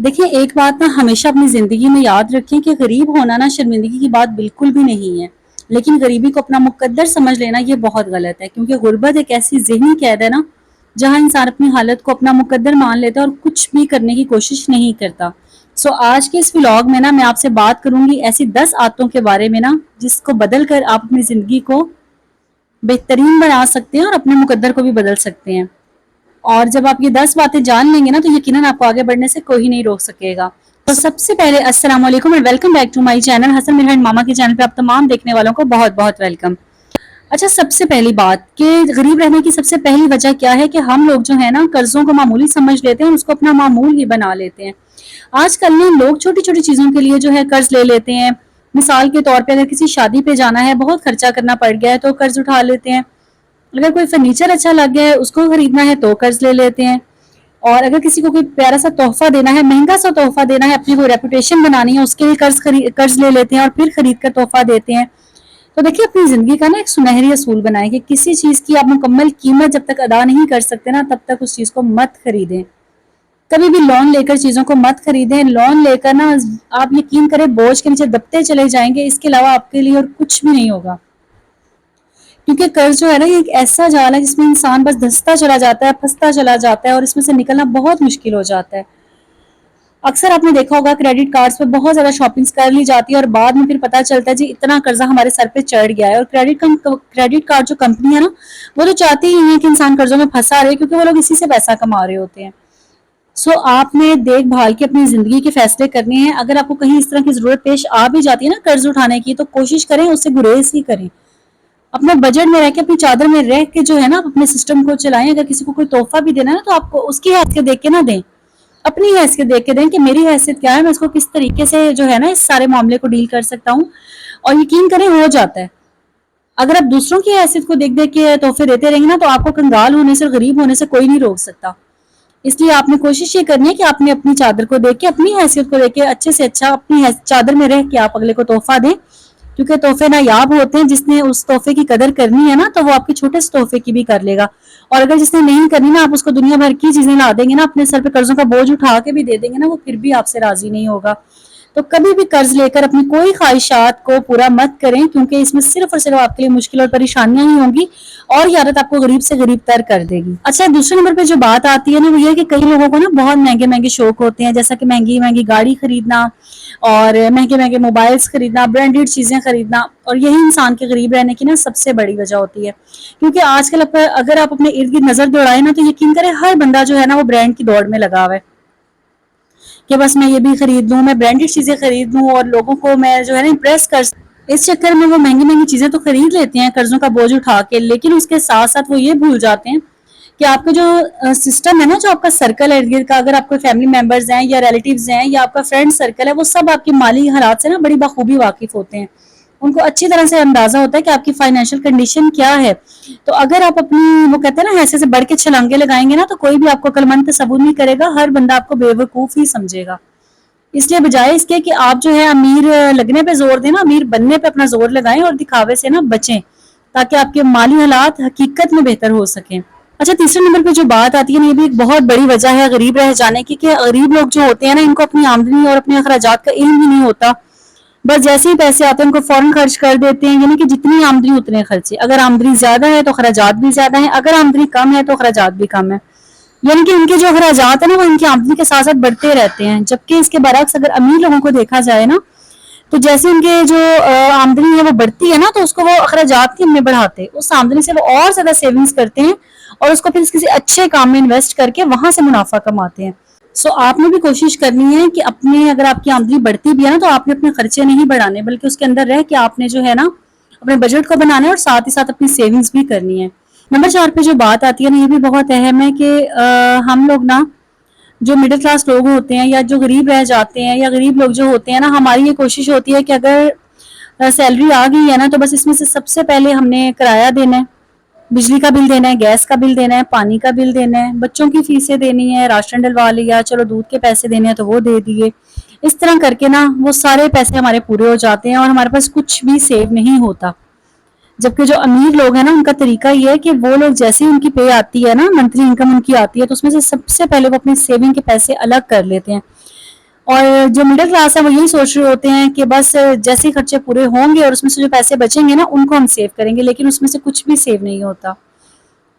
دیکھیں ایک بات نا ہمیشہ اپنی زندگی میں یاد رکھیں کہ غریب ہونا نا شرمندگی کی بات بالکل بھی نہیں ہے، لیکن غریبی کو اپنا مقدر سمجھ لینا یہ بہت غلط ہے، کیونکہ غربت ایک ایسی ذہنی قید ہے نا جہاں انسان اپنی حالت کو اپنا مقدر مان لیتا ہے اور کچھ بھی کرنے کی کوشش نہیں کرتا۔ آج کے اس ولاگ میں نا میں آپ سے بات کروں گی ایسی 10 عادتوں کے بارے میں نا جس کو بدل کر آپ اپنی زندگی کو بہترین بنا سکتے ہیں اور اپنے مقدر کو بھی بدل سکتے ہیں۔ اور جب آپ یہ 10 باتیں جان لیں گے نا تو یقیناً آپ کو آگے بڑھنے سے کوئی نہیں روک سکے گا۔ تو سب سے پہلے السلام علیکم and welcome back to my channel Hasan Mira and ماما کے چینل پہ آپ تمام دیکھنے والوں کو بہت بہت ویلکم۔ اچھا، سب سے پہلی بات کہ غریب رہنے کی سب سے پہلی وجہ کیا ہے کہ ہم لوگ جو ہے نا قرضوں کو معمولی سمجھ لیتے ہیں اور اس کو اپنا معمول ہی بنا لیتے ہیں۔ آج کل میں لوگ چھوٹی چھوٹی چیزوں کے لیے جو ہے قرض لے لیتے ہیں۔ مثال کے طور پہ اگر کسی شادی پہ جانا ہے، بہت خرچہ کرنا پڑ گیا ہے تو قرض اٹھا لیتے ہیں۔ اگر کوئی فرنیچر اچھا لگ گیا ہے اس کو خریدنا ہے تو قرض لے لیتے ہیں۔ اور اگر کسی کو کوئی پیارا سا تحفہ دینا ہے، مہنگا سا تحفہ دینا ہے، اپنی کوئی ریپوٹیشن بنانی ہے، اس کے لیے قرض لے لیتے ہیں اور پھر خرید کر تحفہ دیتے ہیں۔ تو دیکھیے اپنی زندگی کا نا ایک سنہری اصول بنائیں کہ کسی چیز کی آپ مکمل قیمت جب تک ادا نہیں کر سکتے نا تب تک اس چیز کو مت خریدیں۔ کبھی بھی لون لے کر چیزوں کو مت خریدیں۔ لون لے کر نا آپ یقین کریں بوجھ کے نیچے دبتے چلے جائیں گے، اس کے علاوہ آپ کے لیے اور کچھ بھی نہیں ہوگا، کیونکہ قرض جو ہے نا یہ ایک ایسا جال ہے جس میں انسان بس دھستا چلا جاتا ہے، پھنستا چلا جاتا ہے اور اس میں سے نکلنا بہت مشکل ہو جاتا ہے۔ اکثر آپ نے دیکھا ہوگا کریڈٹ کارڈز پہ بہت زیادہ شاپنگز کر لی جاتی ہے اور بعد میں پھر پتہ چلتا ہے جی اتنا قرضہ ہمارے سر پہ چڑھ گیا ہے۔ اور کریڈٹ کارڈ جو کمپنی ہے نا وہ تو چاہتی ہی نہیں ہے کہ انسان قرضوں میں پھنسا رہے، کیونکہ وہ لوگ اسی سے پیسہ کما رہے ہوتے ہیں۔ آپ نے دیکھ بھال کے اپنی زندگی کے فیصلے کرنے ہیں۔ اگر آپ کو کہیں اس طرح کی ضرورت پیش آ بھی جاتی ہے نا قرض اٹھانے کی، تو کوشش کریں اس سے گریز ہی کریں۔ اپنے بجٹ میں رہ کے، اپنی چادر میں رہ کے جو ہے نا اپنے سسٹم کو چلائیں۔ اگر کسی کو کوئی تحفہ بھی دینا ہے نا تو آپ کو اس کی حیثیت دیکھ کے نہ دیں، اپنی حیثیت دیکھ کے دیں کہ میری حیثیت کیا ہے، میں اس کو کس طریقے سے جو ہے نا اس سارے معاملے کو ڈیل کر سکتا ہوں، اور یقین کریں ہو جاتا ہے۔ اگر آپ دوسروں کی حیثیت کو دیکھ دیکھ کے تحفے دیتے رہیں گے نا تو آپ کو کنگال ہونے سے، غریب ہونے سے کوئی نہیں روک سکتا۔ اس لیے آپ نے کوشش یہ کرنی ہے کہ آپ نے اپنی چادر کو دیکھ کے، اپنی حیثیت کو دیکھ کے اچھے سے اچھا اپنی چادر میں رہ کے آپ اگلے کو تحفہ دیں، کیونکہ تحفے نایاب ہوتے ہیں۔ جس نے اس تحفے کی قدر کرنی ہے نا تو وہ آپ کے چھوٹے سے تحفے کی بھی کر لے گا، اور اگر جس نے نہیں کرنی نا آپ اس کو دنیا بھر کی چیزیں لا دیں گے نا، اپنے سر پہ قرضوں کا بوجھ اٹھا کے بھی دے دیں گے نا، وہ پھر بھی آپ سے راضی نہیں ہوگا۔ تو کبھی بھی قرض لے کر اپنی کوئی خواہشات کو پورا مت کریں، کیونکہ اس میں صرف اور صرف آپ کے لیے مشکل اور پریشانیاں ہی ہوں گی، اور یہ عادت آپ کو غریب سے غریب تر کر دے گی۔ اچھا، دوسرے نمبر پہ جو بات آتی ہے نا وہ یہ کہ کئی لوگوں کو نا بہت مہنگے مہنگے شوق ہوتے ہیں، جیسا کہ مہنگی مہنگی گاڑی خریدنا اور مہنگے مہنگے موبائلز خریدنا، برانڈیڈ چیزیں خریدنا، اور یہی انسان کے غریب رہنے کی نا سب سے بڑی وجہ ہوتی ہے۔ کیونکہ آج کل اگر آپ اپنے ارد گرد نظر دوڑائیں نا تو یقین کریں ہر بندہ جو ہے نا وہ برانڈ کی دوڑ میں لگا ہوا ہے کہ بس میں یہ بھی خرید لوں، میں برانڈیڈ چیزیں خرید لوں اور لوگوں کو میں جو ہے نا امپریس کر سکوں۔ اس چکر میں وہ مہنگی مہنگی چیزیں تو خرید لیتے ہیں قرضوں کا بوجھ اٹھا کے، لیکن اس کے ساتھ ساتھ وہ یہ بھول جاتے ہیں کہ آپ کا جو سسٹم ہے نا، جو آپ کا سرکل ہے ارد گرد کا، اگر آپ کو فیملی ممبرز ہیں یا ریلیٹیوز ہیں یا آپ کا فرینڈ سرکل ہے، وہ سب آپ کی مالی حالات سے نا بڑی بخوبی واقف ہوتے ہیں۔ ان کو اچھی طرح سے اندازہ ہوتا ہے کہ آپ کی فائنینشیل کنڈیشن کیا ہے۔ تو اگر آپ اپنی وہ کہتے ہیں نا ایسے سے بڑھ کے چھلانگے لگائیں گے نا تو کوئی بھی آپ کو عقل مند تصور نہیں کرے گا، ہر بندہ آپ کو بے وقوف ہی سمجھے گا۔ اس لیے بجائے اس کے کہ آپ جو ہے امیر لگنے پہ زور دیں نا، امیر بننے پہ اپنا زور لگائیں اور دکھاوے سے نا بچیں، تاکہ آپ کے مالی حالات حقیقت میں بہتر ہو سکیں۔ اچھا، تیسرے نمبر پہ جو بات آتی ہے نا یہ بھی ایک بہت بڑی وجہ ہے غریب رہ جانے کی، کہ غریب لوگ جو ہوتے ہیں نا ان کو اپنی آمدنی اور اپنے اخراجات کا علم ہی نہیں ہوتا۔ بس جیسے ہی پیسے آتے ہیں ان کو فوراً خرچ کر دیتے ہیں، یعنی کہ جتنی آمدنی اتنے خرچے۔ اگر آمدنی زیادہ ہے تو اخراجات بھی زیادہ ہیں، اگر آمدنی کم ہے تو اخراجات بھی کم ہے، یعنی کہ ان کے جو اخراجات ہیں نا وہ ان کی آمدنی کے ساتھ ساتھ بڑھتے رہتے ہیں۔ جبکہ اس کے برعکس اگر امیر لوگوں کو دیکھا جائے نا تو جیسے ان کے جو آمدنی ہے وہ بڑھتی ہے نا تو اس کو وہ اخراجات نہیں بڑھاتے، اس آمدنی سے وہ اور زیادہ سیونگز کرتے ہیں اور اس کو پھر کسی اچھے کام میں انویسٹ کر کے وہاں سے منافع کماتے ہیں۔ آپ نے بھی کوشش کرنی ہے کہ اپنے اگر آپ کی آمدنی بڑھتی بھی ہے نا تو آپ نے اپنے خرچے نہیں بڑھانے، بلکہ اس کے اندر رہ کہ آپ نے جو ہے نا اپنے بجٹ کو بنانا ہے اور ساتھ ہی ساتھ اپنی سیونگز بھی کرنی ہے۔ نمبر 4 پہ جو بات آتی ہے نا یہ بھی بہت اہم ہے کہ ہم لوگ نا جو مڈل کلاس لوگ ہوتے ہیں یا جو غریب رہ جاتے ہیں یا غریب لوگ جو ہوتے ہیں نا، ہماری یہ کوشش ہوتی ہے کہ اگر سیلری آ گئی ہے نا تو بس اس میں سے سب سے پہلے ہم نے کرایہ دینا ہے، بجلی کا بل دینا ہے، گیس کا بل دینا ہے، پانی کا بل دینا ہے، بچوں کی فیسیں دینی ہے، راشن ڈلوا لیا، چلو دودھ کے پیسے دینے ہیں تو وہ دے دیے۔ اس طرح کر کے نا وہ سارے پیسے ہمارے پورے ہو جاتے ہیں اور ہمارے پاس کچھ بھی سیو نہیں ہوتا۔ جبکہ جو امیر لوگ ہیں نا ان کا طریقہ یہ ہے کہ وہ لوگ جیسے ہی ان کی پے آتی ہے نا، منتھلی انکم ان کی آتی ہے، تو اس میں سے سب سے پہلے وہ اپنے سیونگ کے پیسے الگ کر لیتے ہیں، اور جو مڈل کلاس ہے وہ یہی سوچ رہے ہوتے ہیں کہ بس جیسے ہی خرچے پورے ہوں گے اور اس میں سے جو پیسے بچیں گے نا ان کو ہم سیو کریں گے، لیکن اس میں سے کچھ بھی سیو نہیں ہوتا.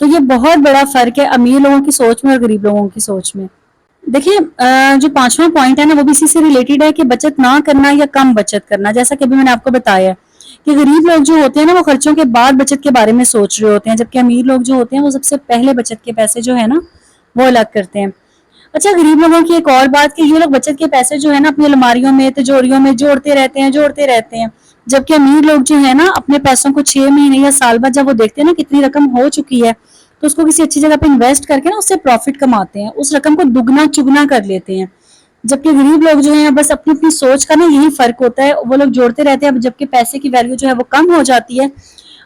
تو یہ بہت بڑا فرق ہے امیر لوگوں کی سوچ میں اور غریب لوگوں کی سوچ میں. دیکھیے جو پانچواں پوائنٹ ہے نا وہ بھی اسی سے ریلیٹڈ ہے کہ بچت نہ کرنا یا کم بچت کرنا. جیسا کہ ابھی میں نے آپ کو بتایا کہ غریب لوگ جو ہوتے ہیں نا وہ خرچوں کے بعد بچت کے بارے میں سوچ رہے ہوتے ہیں، جبکہ امیر لوگ جو ہوتے ہیں وہ سب سے پہلے بچت کے پیسے جو ہے نا وہ الگ کرتے ہیں. اچھا غریب لوگوں کی ایک اور بات کہ یہ لوگ بچت کے پیسے جو ہے نا اپنی الماریوں میں تجوریوں میں جوڑتے رہتے ہیں، جبکہ امیر لوگ جو ہے نا اپنے پیسوں کو 6 مہینے یا سال بعد جب وہ دیکھتے ہیں نا کتنی رقم ہو چکی ہے تو اس کو کسی اچھی جگہ پہ انویسٹ کر کے نا اس سے پروفٹ کماتے ہیں، اس رقم کو دگنا چگنا کر لیتے ہیں. جبکہ غریب لوگ جو ہیں بس اپنی اپنی سوچ کا نا یہی فرق ہوتا ہے، وہ لوگ جوڑتے رہتے ہیں جبکہ پیسے کی ویلیو جو ہے وہ کم ہو جاتی ہے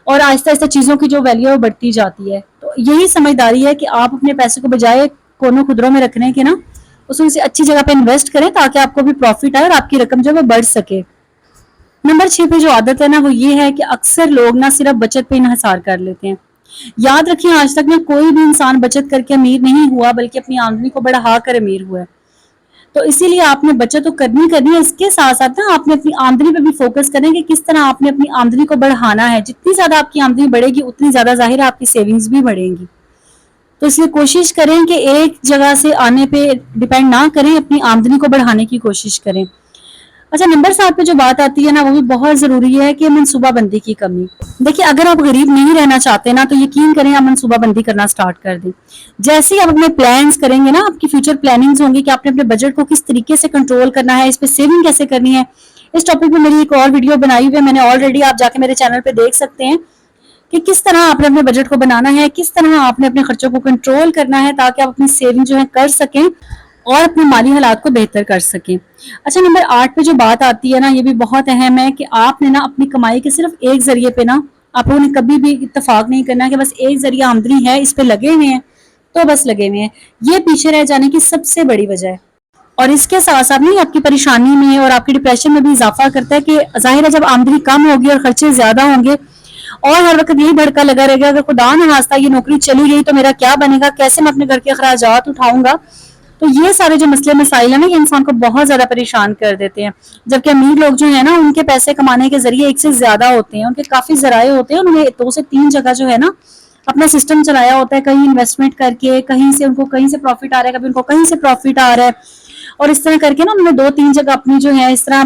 اور آہستہ آہستہ چیزوں کی جو ویلیو ہے وہ بڑھتی جاتی ہے. تو یہی سمجھداری ہے کہ آپ اپنے پیسے کو بجائے کونوں خدروں میں رکھنے کے نا اس کو کسی اچھی جگہ پہ انویسٹ کریں تاکہ آپ کو بھی پروفٹ آئے اور آپ کی رقم جو ہے وہ بڑھ سکے. نمبر 6 پہ جو عادت ہے نا وہ یہ ہے کہ اکثر لوگ نہ صرف بچت پہ انحصار کر لیتے ہیں. یاد رکھیں آج تک نا کوئی بھی انسان بچت کر کے امیر نہیں ہوا بلکہ اپنی آمدنی کو بڑھا کر امیر ہوا ہے. تو اسی لیے آپ نے بچت تو کرنی ہے، اس کے ساتھ ساتھ نا آپ نے اپنی آمدنی پہ بھی فوکس کریں کہ کس طرح آپ نے اپنی آمدنی کو بڑھانا ہے. جتنی زیادہ آپ کی آمدنی بڑھے گی اتنی زیادہ ظاہر ہے آپ کی سیونگز بھی بڑھیں گی. تو اس لیے کوشش کریں کہ ایک جگہ سے آنے پہ ڈیپینڈ نہ کریں، اپنی آمدنی کو بڑھانے کی کوشش کریں. اچھا نمبر 7 پہ جو بات آتی ہے نا وہ بھی بہت ضروری ہے کہ منصوبہ بندی کی کمی. دیکھیے اگر آپ غریب نہیں رہنا چاہتے نا تو یقین کریں آپ منصوبہ بندی کرنا سٹارٹ کر دیں. جیسے ہی آپ اپنے پلانز کریں گے نا آپ کی فیوچر پلاننگز ہوں گی کہ آپ نے اپنے بجٹ کو کس طریقے سے کنٹرول کرنا ہے، اس پہ سیونگ کیسے کرنی ہے. اس ٹاپک پہ میری ایک اور ویڈیو بنائی ہوئی ہے، میں نے آلریڈی، آپ جا کے میرے چینل پہ دیکھ سکتے ہیں کہ کس طرح آپ نے اپنے بجٹ کو بنانا ہے، کس طرح آپ نے اپنے خرچوں کو کنٹرول کرنا ہے تاکہ آپ اپنی سیونگ جو ہے کر سکیں اور اپنے مالی حالات کو بہتر کر سکیں. اچھا نمبر 8 پہ جو بات آتی ہے نا یہ بھی بہت اہم ہے کہ آپ نے نا اپنی کمائی کے صرف ایک ذریعے پہ نا آپ لوگوں نے کبھی بھی اتفاق نہیں کرنا کہ بس ایک ذریعہ آمدنی ہے اس پہ لگے ہوئے ہیں تو بس لگے ہوئے ہیں. یہ پیچھے رہ جانے کی سب سے بڑی وجہ ہے اور اس کے ساتھ ساتھ نہیں آپ کی پریشانی میں اور آپ کی ڈپریشن میں بھی اضافہ کرتا ہے کہ ظاہر ہے جب آمدنی کم ہوگی اور خرچے زیادہ ہوں گے اور ہر وقت یہی بھڑکا لگا رہے گا اگر خدا نہ خواستہ یہ نوکری چلی گئی تو میرا کیا بنے گا، کیسے میں اپنے گھر کے اخراجات اٹھاؤں گا. تو یہ سارے جو مسئلے مسائل ہیں نا یہ انسان کو بہت زیادہ پریشان کر دیتے ہیں. جبکہ امیر لوگ جو ہیں نا ان کے پیسے کمانے کے ذریعے ایک سے زیادہ ہوتے ہیں، ان کے کافی ذرائع ہوتے ہیں، انہوں نے 2 سے 3 جگہ جو ہے نا اپنا سسٹم چلایا ہوتا ہے، کہیں انویسٹمنٹ کر کے کہیں سے ان کو کہیں سے پروفٹ آ رہا ہے، کبھی ان کو کہیں سے پروفٹ آ رہا ہے اور اس طرح کر کے نا انہوں نے 2-3 جگہ اپنی جو ہے اس طرح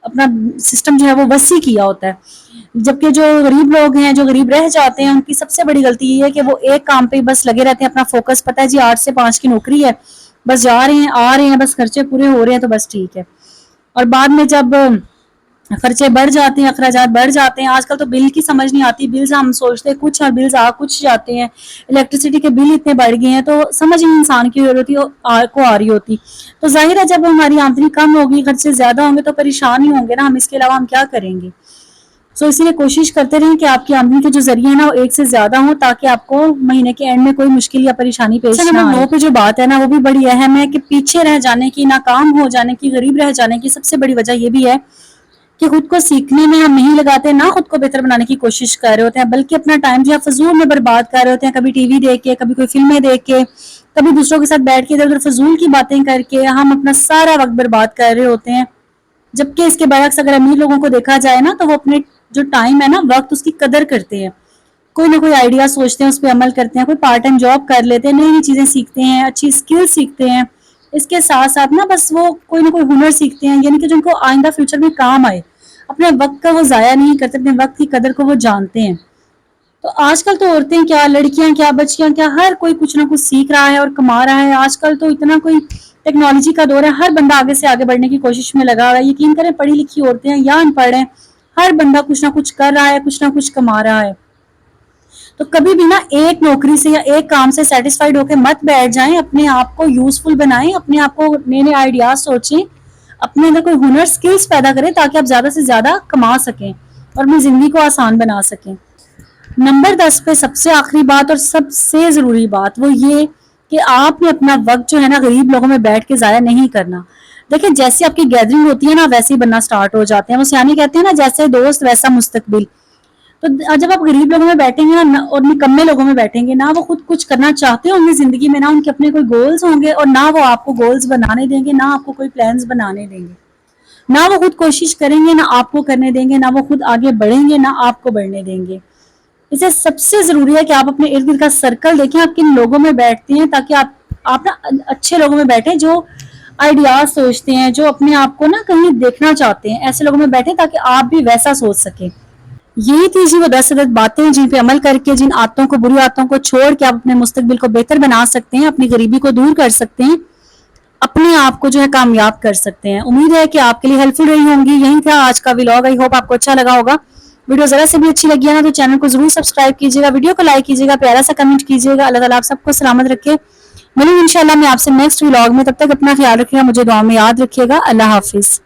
اپنا سسٹم جو ہے وہ وسیع کیا ہوتا ہے. جبکہ جو غریب لوگ ہیں جو غریب رہ جاتے ہیں ان کی سب سے بڑی غلطی یہ ہے کہ وہ ایک کام پہ بس لگے رہتے ہیں، اپنا فوکس پتہ ہے جی 8 سے 5 کی نوکری ہے، بس جا رہے ہیں آ رہے ہیں، بس خرچے پورے ہو رہے ہیں تو بس ٹھیک ہے. اور بعد میں جب خرچے بڑھ جاتے ہیں، اخراجات بڑھ جاتے ہیں، آج کل تو بل کی سمجھ نہیں آتی، بلز ہم سوچتے ہیں کچھ اور بلز آ کچھ جاتے ہیں، الیکٹریسٹی کے بل اتنے بڑھ گئے ہیں تو سمجھ نہیں انسان کی ضرورت کو آ رہی ہوتی. تو ظاہر ہے جب ہماری آمدنی کم ہوگی خرچے زیادہ ہوں گے تو پریشان ہی ہوں گے نا ہم، اس کے علاوہ ہم کیا کریں گے. سو اسی لیے کوشش کرتے رہیں کہ آپ کی آمدنی کے جو ذریعے ہیں نا وہ ایک سے زیادہ ہوں تاکہ آپ کو مہینے کے اینڈ میں کوئی مشکل یا پریشانی پیش نہ آئے. نمبر 9 پہ جو بات ہے نا وہ بھی بڑی اہم ہے کہ پیچھے رہ جانے کی، ناکام ہو جانے کی، غریب رہ جانے کی سب سے بڑی وجہ یہ بھی ہے کہ خود کو سیکھنے میں ہم نہیں لگاتے، نہ خود کو بہتر بنانے کی کوشش کر رہے ہوتے ہیں بلکہ اپنا ٹائم جو ہے فضول میں برباد کر رہے ہوتے ہیں، کبھی ٹی وی دیکھ کے، کبھی کوئی فلمیں دیکھ کے، کبھی دوسروں کے ساتھ بیٹھ کے ادھر ادھر فضول کی باتیں کر کے ہم اپنا سارا وقت برباد کر رہے ہوتے ہیں. جبکہ اس کے برعکس اگر امیر لوگوں کو دیکھا جائے نا تو وہ اپنے جو ٹائم ہے نا وقت اس کی قدر کرتے ہیں، کوئی نہ کوئی آئیڈیا سوچتے ہیں، اس پہ عمل کرتے ہیں، کوئی پارٹ ٹائم جاب کر لیتے ہیں، نئی نئی چیزیں سیکھتے ہیں، اچھی اسکل سیکھتے ہیں. اس کے ساتھ ساتھ نا بس وہ کوئی نہ کوئی ہنر سیکھتے ہیں یعنی کہ جو ان کو آئندہ فیوچر میں کام آئے. اپنے وقت کا وہ ضائع نہیں کرتے، اپنے وقت کی قدر کو وہ جانتے ہیں. تو آج کل تو عورتیں کیا، لڑکیاں کیا، بچیاں کیا، ہر کوئی کچھ نہ کچھ سیکھ رہا ہے اور کما رہا ہے. آج کل تو اتنا کوئی ٹیکنالوجی کا دور ہے، ہر بندہ آگے سے آگے بڑھنے کی کوشش میں لگا ہوا ہے. یقین کریں پڑھی لکھی عورتیں ہیں یا ان پڑھ ہیں، ہر بندہ کچھ نہ کچھ کر رہا ہے، کچھ نہ کچھ کما رہا ہے. تو کبھی بھی نا ایک نوکری سے یا ایک کام سے سیٹسفائیڈ ہو کے مت بیٹھ جائیں، اپنے آپ کو یوزفل بنائیں، اپنے آپ کو نئے نئے آئیڈیاز سوچیں، اپنے اندر کوئی ہنر سکلز پیدا کریں تاکہ آپ زیادہ سے زیادہ کما سکیں اور اپنی زندگی کو آسان بنا سکیں. نمبر 10 پہ سب سے آخری بات اور سب سے ضروری بات وہ یہ کہ آپ نے اپنا وقت جو ہے نا غریب لوگوں میں بیٹھ کے ضائع نہیں کرنا. دیکھیں جیسی آپ کی گیدرنگ ہوتی ہے نا ویسے ہی بننا سٹارٹ ہو جاتے ہیں. وہ سیانی کہتے ہیں نا جیسے دوست ویسا مستقبل. تو جب آپ غریب لوگوں میں بیٹھیں گے اور نکمے لوگوں میں بیٹھیں گے، نہ وہ خود کچھ کرنا چاہتے ہوں گے زندگی میں، نہ ان کے اپنے کوئی گولز ہوں گے، اور نہ وہ آپ کو گولز بنانے دیں گے، نہ آپ کو کوئی پلانز بنانے دیں گے، نہ وہ خود کوشش کریں گے، نہ آپ کو کرنے دیں گے، نہ وہ خود آگے بڑھیں گے، نہ آپ کو بڑھنے دیں گے۔ اسے سب سے ضروری ہے کہ آپ اپنے ارد گرد کا سرکل دیکھیں، آپ کن لوگوں میں بیٹھتے ہیں، تاکہ آپ نا اچھے لوگوں میں بیٹھیں جو آئیڈیاز سوچتے ہیں، جو اپنے آپ کو نا کہیں دیکھنا چاہتے ہیں، ایسے لوگوں میں بیٹھیں تاکہ آپ بھی ویسا سوچ سکیں۔ یہی تھی جی وہ 10 عدد باتیں جن پہ عمل کر کے، جن عادتوں کو، بری عادتوں کو چھوڑ کے آپ اپنے مستقبل کو بہتر بنا سکتے ہیں، اپنی غریبی کو دور کر سکتے ہیں، اپنے آپ کو جو ہے کامیاب کر سکتے ہیں۔ امید ہے کہ آپ کے لیے ہیلپ فل رہی ہوں گی۔ یہی تھا آج کا ولاگ، آئی ہوپ آپ کو اچھا لگا ہوگا۔ ویڈیو ذرا سے بھی اچھی لگی ہے نا تو چینل کو ضرور سبسکرائب کیجیے گا، ویڈیو کو لائک کیجیے گا، پیارا سا کمنٹ کیجیے گا۔ اللہ تعالیٰ آپ سب کو سلامت رکھے۔ ملیں گے انشاءاللہ میں آپ سے نیکسٹ ولاگ میں، تب تک اپنا خیال رکھیے گا، مجھے دعا میں یاد رکھیے گا۔ اللہ حافظ۔